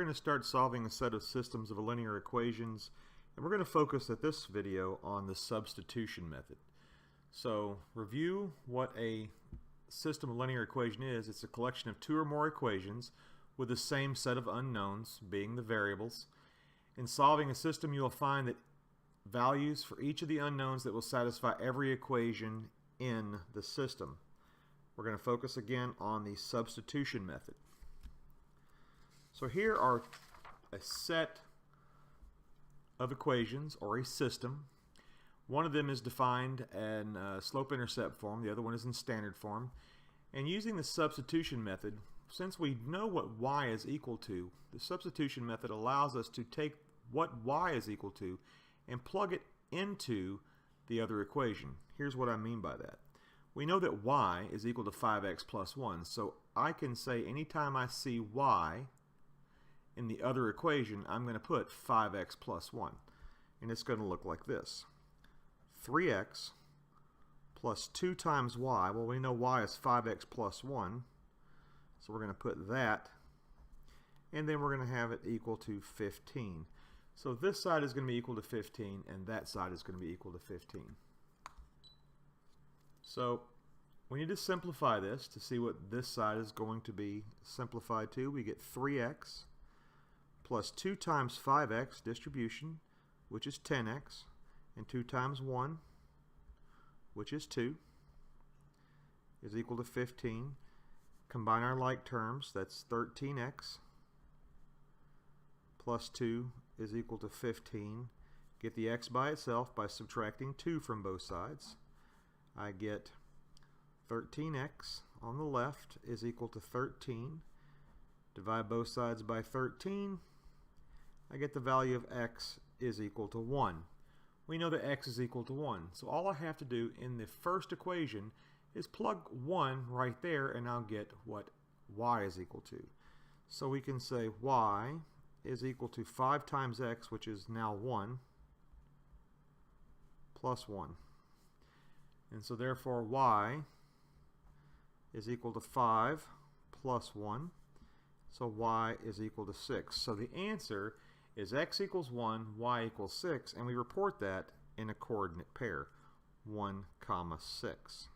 going to start solving a set of systems of linear equations, and we're going to focus at this video on the substitution method. So review what a system of linear equation is. It's a collection of two or more equations with the same set of unknowns, being the variables. In solving a system, you'll find that values for each of the unknowns that will satisfy every equation in the system. We're going to focus again on the substitution method. So here are a set of equations, or a system. One of them is defined in slope-intercept form, the other one is in standard form. And using the substitution method, since we know what y is equal to, the substitution method allows us to take what y is equal to and plug it into the other equation. Here's what I mean by that. We know that y is equal to 5x plus 1, so I can say anytime I see y in the other equation, I'm going to put 5x plus 1. And it's going to look like this. 3x plus 2 times y. Well, we know y is 5x plus 1. So we're going to put that. And then we're going to have it equal to 15. So this side is going to be equal to 15, and that side is going to be equal to 15. So we need to simplify this to see what this side is going to be simplified to. We get 3x plus 2 times 5x distribution, which is 10x, and 2 times 1, which is 2, is equal to 15. Combine our like terms, that's 13x plus 2 is equal to 15. Get the x by itself by subtracting 2 from both sides. I get 13x on the left is equal to 13. Divide both sides by 13. I get the value of x is equal to 1. We know that x is equal to 1. So all I have to do in the first equation is plug 1 right there, and I'll get what y is equal to. So we can say y is equal to 5 times x, which is now 1, plus 1. And so therefore y is equal to 5 plus 1. So y is equal to 6. So the answer is x equals 1, y equals 6, and we report that in a coordinate pair, 1, 6.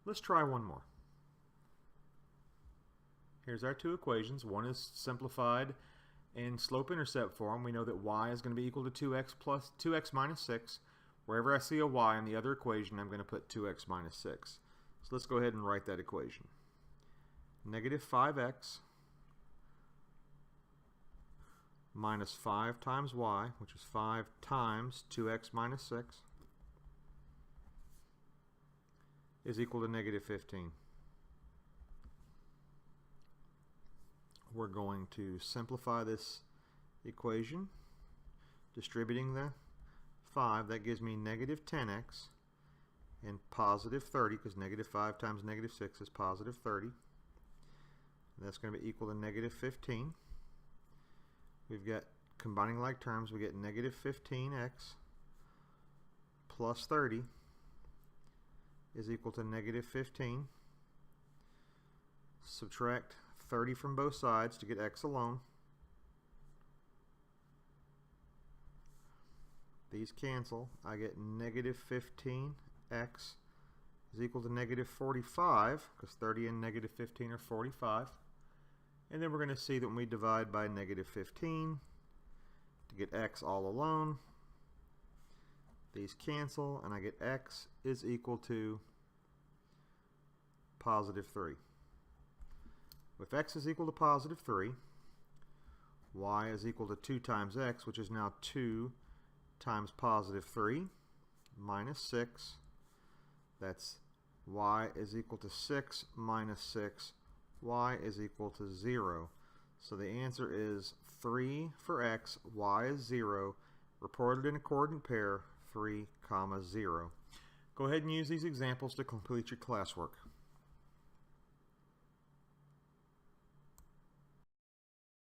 Let's try one more. Here's our two equations. One is simplified in slope-intercept form. We know that y is going to be equal to 2x minus 6. Wherever I see a y in the other equation, I'm going to put 2x minus 6. So let's go ahead and write that equation. Negative 5x minus 5 times y, which is 5 times 2x minus 6, is equal to negative 15. We're going to simplify this equation, distributing the 5. That gives me negative 10x and positive 30, because negative 5 times negative 6 is positive 30. And that's going to be equal to negative 15. We've got, combining like terms, we get negative 15x plus 30 is equal to negative 15. Subtract 30 from both sides to get x alone. These cancel. I get negative 15x is equal to negative 45, because 30 and negative 15 are 45. And then we're going to see that when we divide by negative 15 to get x all alone, these cancel, and I get x is equal to positive 3. If x is equal to positive 3, y is equal to 2 times x, which is now 2 times positive 3 minus 6. That's y is equal to 6 minus 6. Y is equal to 0. So the answer is 3 for x, y is 0, reported in a coordinate pair, 3, 0. Go ahead and use these examples to complete your classwork.